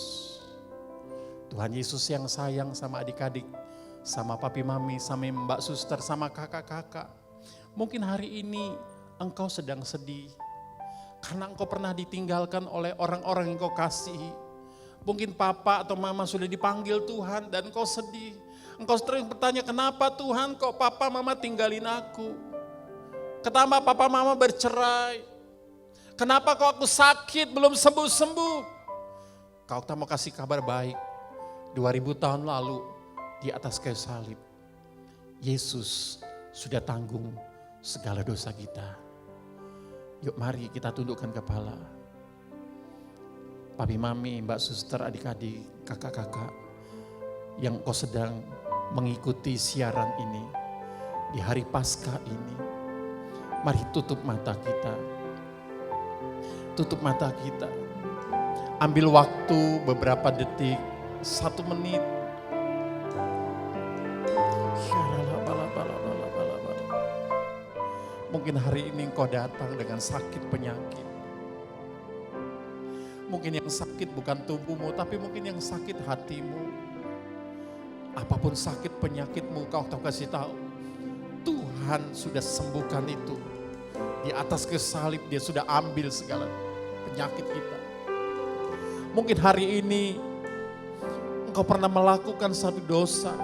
Tuhan Yesus yang sayang sama adik-adik, sama papi mami, sama mbak suster, sama kakak-kakak. Mungkin hari ini engkau sedang sedih karena engkau pernah ditinggalkan oleh orang-orang yang kau kasihi. Mungkin papa atau mama sudah dipanggil Tuhan dan engkau sedih. Engkau sering bertanya, kenapa Tuhan kok papa mama tinggalin aku? Kenapa papa mama bercerai? Kenapa kok aku sakit belum sembuh-sembuh? Kau tak mau kasih kabar baik. 2000 tahun lalu di atas kayu salib, Yesus sudah tanggung segala dosa kita. Yuk mari kita tundukkan kepala. Papi mami, mbak suster, adik-adik, kakak-kakak yang kau sedang mengikuti siaran ini di hari Paskah ini. Mari tutup mata kita. Tutup mata kita. Ambil waktu beberapa detik, 1 menit. Mungkin hari ini engkau datang dengan sakit penyakit. Mungkin yang sakit bukan tubuhmu, tapi mungkin yang sakit hatimu. Apapun sakit penyakitmu, kau kasih tahu. Tuhan sudah sembuhkan itu. Di atas kayu salib Dia sudah ambil segala penyakit kita. Mungkin hari ini engkau pernah melakukan satu dosa.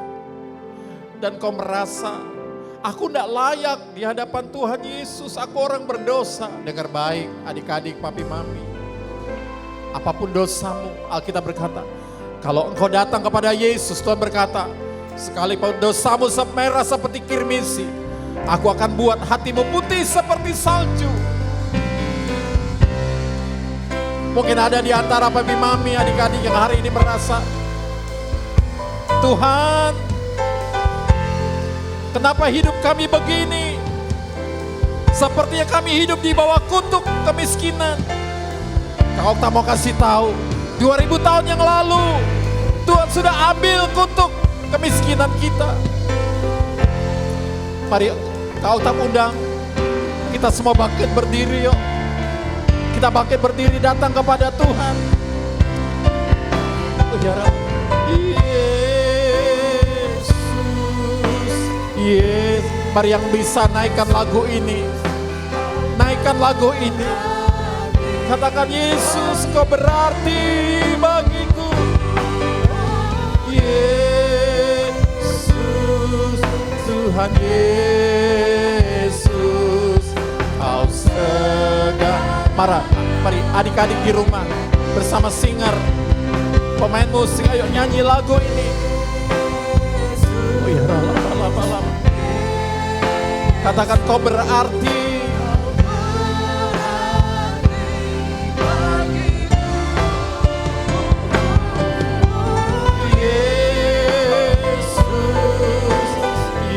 Dan kau merasa, aku tidak layak di hadapan Tuhan Yesus, aku orang berdosa. Dengar baik adik-adik, papi mami. Apapun dosamu, Alkitab berkata, kalau engkau datang kepada Yesus, Tuhan berkata, sekalipun dosamu merah seperti kirmisi, aku akan buat hatimu putih seperti salju. Mungkin ada di antara papi mami, adik-adik yang hari ini merasa, Tuhan, kenapa hidup kami begini? Sepertinya kami hidup di bawah kutuk kemiskinan. Kau tak mau kasih tahu, 2000 tahun yang lalu Tuhan sudah ambil kutuk kemiskinan kita. Mari kau tak undang, kita semua bangkit berdiri yuk. Kita bangkit berdiri datang kepada Tuhan. Yes, mari yang bisa naikkan lagu ini. Naikkan lagu ini. Katakan, Yesus kau berarti bagiku. Yes. Tuhan Yesus, Kau segala. Mari adik-adik di rumah bersama singer, pemain musik, ayo nyanyi lagu ini. Oh ya, lama. Katakan kau berarti.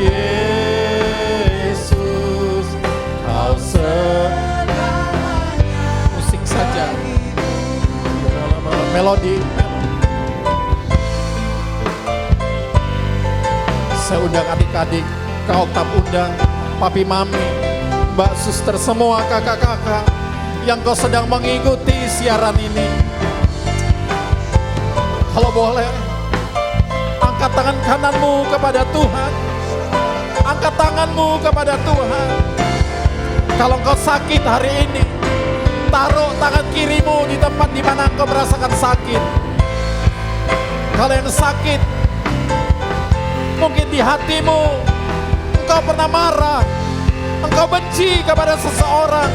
Yesus, Kau musik saja. Melodi. Saya undang adik-adik, kau tetap undang papi mami, mbak suster, semua kakak-kakak yang kau sedang mengikuti siaran ini. Kalau boleh, angkat tangan kananmu kepada Tuhan. Angkat tanganmu kepada Tuhan. Kalau kau sakit hari ini, taruh tangan kirimu di tempat di mana engkau merasakan sakit. Kalau yang sakit, mungkin di hatimu, engkau pernah marah, engkau benci kepada seseorang.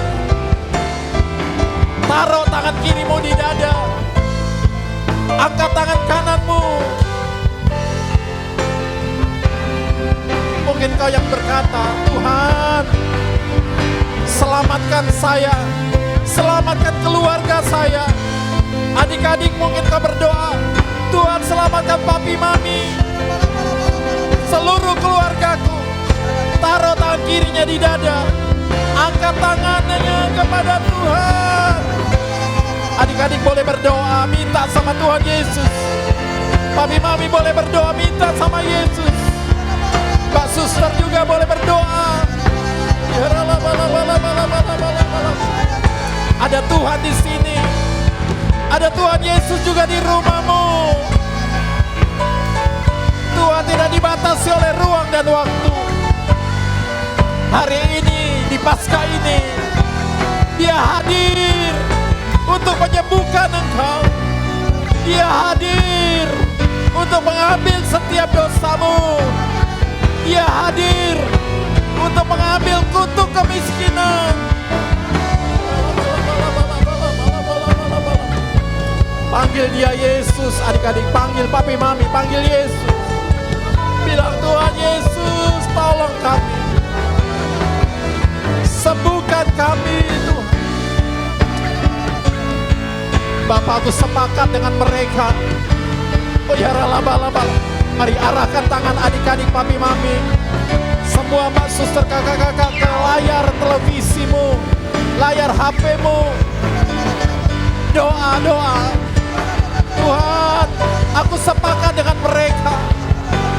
Taruh tangan kirimu di dada. Angkat tangan kananmu. Mungkin kau yang berkata, Tuhan, selamatkan saya, selamatkan keluarga saya. Adik-adik mungkin kau berdoa, Tuhan selamatkan papi mami, seluruh keluargaku. Taruh tangan kirinya di dada, angkat tangannya kepada Tuhan. Adik-adik boleh berdoa, minta sama Tuhan Yesus. Papi mami boleh berdoa, minta sama Yesus. Mbak suster juga boleh berdoa. Ada Tuhan di sini. Ada Tuhan Yesus juga di rumahmu. Tuhan tidak dibatasi oleh ruang dan waktu. Hari ini, di Paskah ini, Dia hadir untuk menyembuhkan engkau. Dia hadir untuk mengambil setiap dosamu. Dia hadir untuk mengambil kutuk kemiskinan. Panggil Dia Yesus, adik-adik, panggil papi mami, panggil Yesus. Bilang, Tuhan Yesus, tolong kami. Sembuhkan kami, Tuhan. Bapak, aku sepakat dengan mereka. Oh ya, laba-laba. Mari arahkan tangan adik-adik, papi mami, semua mbak suster, kakak-kakak ke layar televisimu, layar HP-mu. Doa. Tuhan, aku sepakat dengan mereka.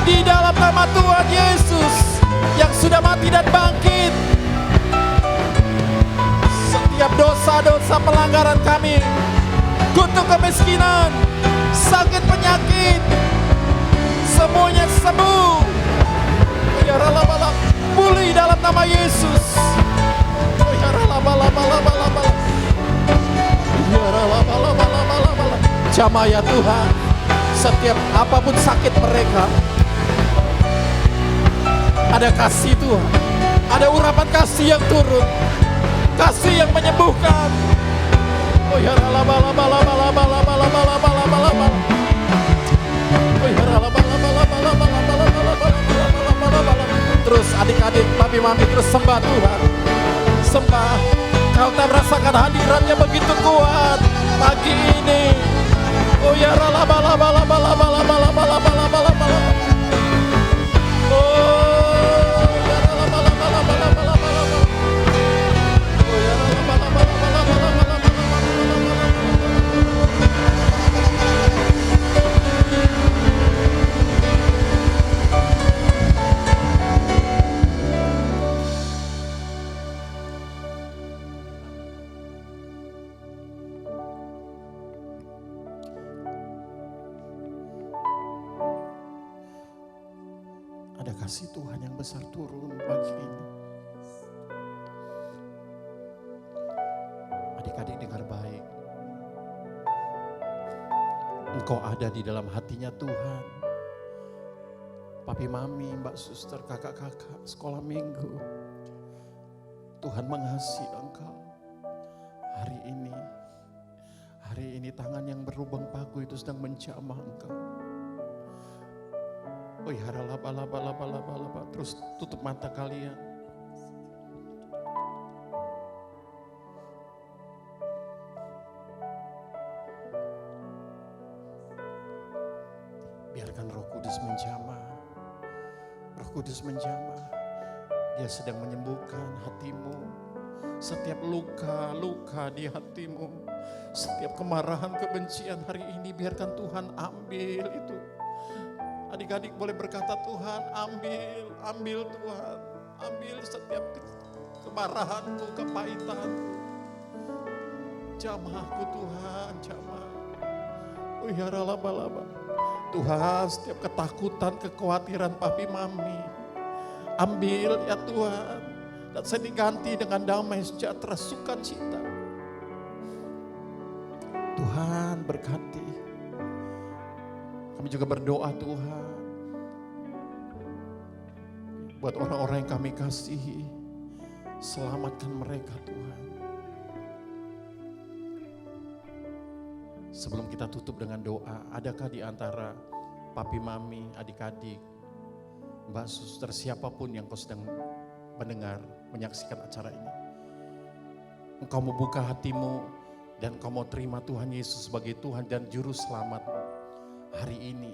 Di dalam nama Tuhan Yesus yang sudah mati dan bangkit. Setiap dosa-dosa pelanggaran kami, kutuk kemiskinan, sakit penyakit, semuanya sembuh. Ya rala-bala, pulih dalam nama Yesus. Ya rala-bala-bala-bala-bala. Ya rala-bala-bala-bala-bala. Jamah ya Tuhan, setiap apapun sakit mereka, ada kasih Tuhan, ada urapan kasih yang turun, kasih yang menyembuhkan. Oh ya rala-bala-bala-bala-bala-bala-bala-bala-bala-bala. Terus adik-adik, papi mami, terus sembah Tuhan. Sembah. Kau tak merasakan hadiratnya begitu kuat pagi ini. Oh ya rala-bala-bala-bala-bala-bala-bala-bala-bala-bala. Oh ya rala-bala-bala-bala-bala-bala-bala. Oh ya rala-bala-bala-bala-bala-bala-bala. Ada kasih Tuhan yang besar turun pagi ini. Adik-adik dengar baik. Engkau ada di dalam hatinya Tuhan. Papi mami, mbak suster, kakak-kakak, sekolah minggu. Tuhan mengasihi engkau. Hari ini tangan yang berlubang paku itu sedang menjamah engkau. Oh ya, laba. Terus tutup mata kalian. Biarkan Roh Kudus menjamah. Roh Kudus menjamah. Dia sedang menyembuhkan hatimu. Setiap luka-luka di hatimu. Setiap kemarahan, kebencian hari ini biarkan Tuhan ambil itu. Adik-adik boleh berkata, Tuhan ambil Tuhan. Ambil setiap kemarahanku, kepahitanku. Jamahku Tuhan, jamah. Oh ya laba. Tuhan, setiap ketakutan, kekhawatiran papi mami. Ambil ya Tuhan. Dan saya diganti dengan damai sejahtera, sukacita. Tuhan berkati. Kami juga berdoa Tuhan. Buat orang-orang yang kami kasihi. Selamatkan mereka Tuhan. Sebelum kita tutup dengan doa, adakah di antara papi mami, adik-adik, mbak suster, siapapun yang kau sedang mendengar, menyaksikan acara ini. Engkau mau buka hatimu dan engkau mau terima Tuhan Yesus sebagai Tuhan dan Juru Selamat. Hari ini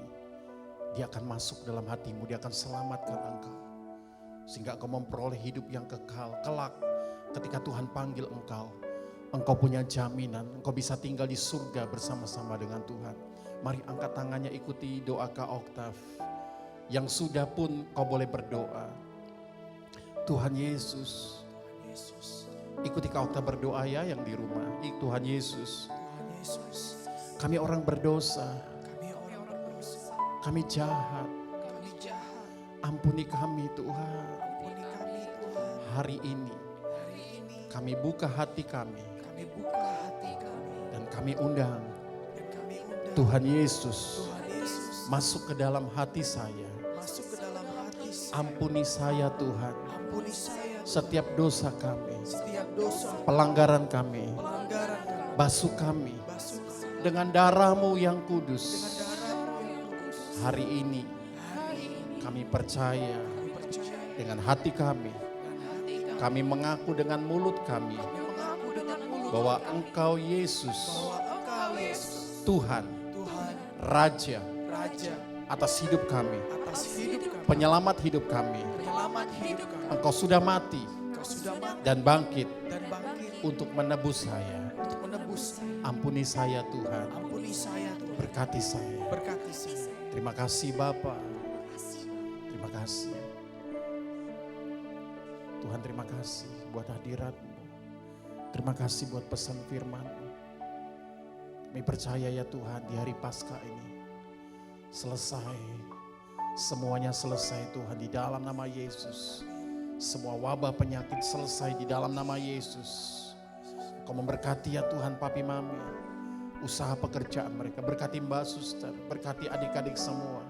dia akan masuk dalam hatimu, dia akan selamatkan engkau. Sehingga engkau memperoleh hidup yang kekal, kelak ketika Tuhan panggil engkau. Engkau punya jaminan, engkau bisa tinggal di surga bersama-sama dengan Tuhan. Mari angkat tangannya, ikuti doa Kak Oktav. Yang sudah pun kau boleh berdoa. Tuhan Yesus, ikuti Kak Oktav berdoa ya yang di rumah. Tuhan Yesus, kami orang berdosa, kami jahat, ampuni kami Tuhan. Hari ini kami buka hati kami. Dan kami undang Tuhan Yesus masuk ke dalam hati saya. Ampuni saya Tuhan. Setiap dosa kami, pelanggaran kami, basuh kami dengan darah-Mu yang kudus. Hari ini kami percaya dengan hati kami. Kami mengaku dengan mulut kami bahwa Engkau Yesus, Tuhan, Raja atas hidup kami, penyelamat hidup kami. Engkau sudah mati dan bangkit untuk menebus saya. Ampuni saya Tuhan, berkati saya. Terima kasih Bapa, terima kasih. Tuhan terima kasih buat hadirat-Mu. Terima kasih buat pesan firman-Mu. Kami percaya ya Tuhan di hari Paskah ini selesai. Semuanya selesai Tuhan di dalam nama Yesus. Semua wabah penyakit selesai di dalam nama Yesus. Kau memberkati ya Tuhan papi mami. Usaha pekerjaan mereka. Berkati mbak suster. Berkati adik-adik semua.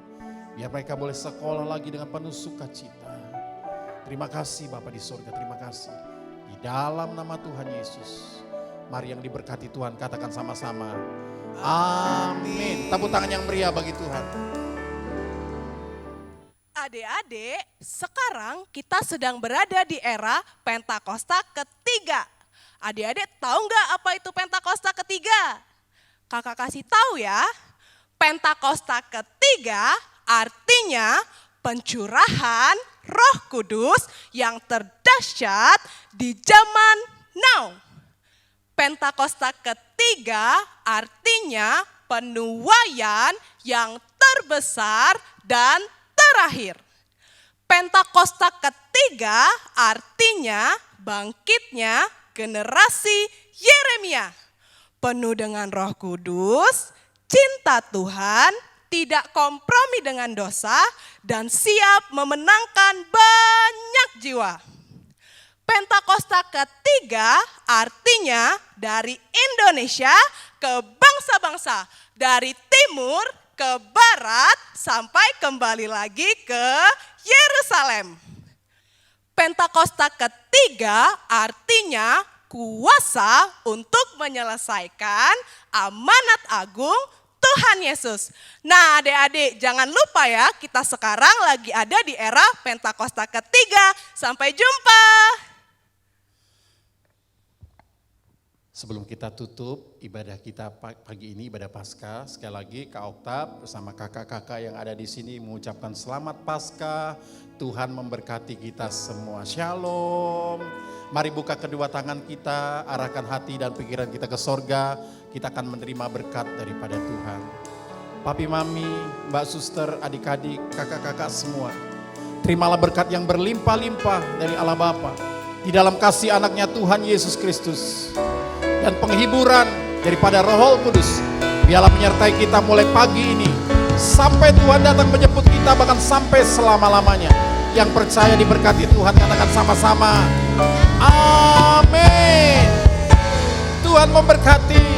Biar mereka boleh sekolah lagi dengan penuh sukacita. Terima kasih Bapa di surga. Terima kasih. Di dalam nama Tuhan Yesus. Mari yang diberkati Tuhan katakan sama-sama. Amin. Tepuk tangan yang meriah bagi Tuhan. Adik-adik, sekarang kita sedang berada di era Pentakosta ketiga. Adik-adik tahu nggak apa itu Pentakosta ketiga? Kakak kasih tahu ya. Pentakosta ketiga artinya pencurahan Roh Kudus yang terdahsyat di zaman now. Pentakosta ketiga artinya penuaian yang terbesar dan terakhir. Pentakosta ketiga artinya bangkitnya generasi Yeremia. Penuh dengan Roh Kudus, cinta Tuhan, tidak kompromi dengan dosa, dan siap memenangkan banyak jiwa. Pentakosta ketiga artinya dari Indonesia ke bangsa-bangsa, dari timur ke barat, sampai kembali lagi ke Yerusalem. Pentakosta ketiga artinya kuasa untuk menyelesaikan amanat agung Tuhan Yesus. Nah, adik-adik jangan lupa ya, kita sekarang lagi ada di era Pentakosta ketiga. Sampai jumpa. Sebelum kita tutup ibadah kita pagi ini, ibadah Paskah, sekali lagi Kak Oktav bersama kakak-kakak yang ada di sini mengucapkan selamat Paskah. Tuhan memberkati kita semua. Shalom. Mari buka kedua tangan kita, arahkan hati dan pikiran kita ke sorga. Kita akan menerima berkat daripada Tuhan. Papi, mami, mbak suster, adik-adik, kakak-kakak semua. Terimalah berkat yang berlimpah-limpah dari Allah Bapa. Di dalam kasih anaknya Tuhan Yesus Kristus. Dan penghiburan daripada Roh Kudus, biarlah menyertai kita mulai pagi ini sampai Tuhan datang menjemput kita, bahkan sampai selama-lamanya. Yang percaya diberkati Tuhan, katakan sama-sama amin. Tuhan memberkati.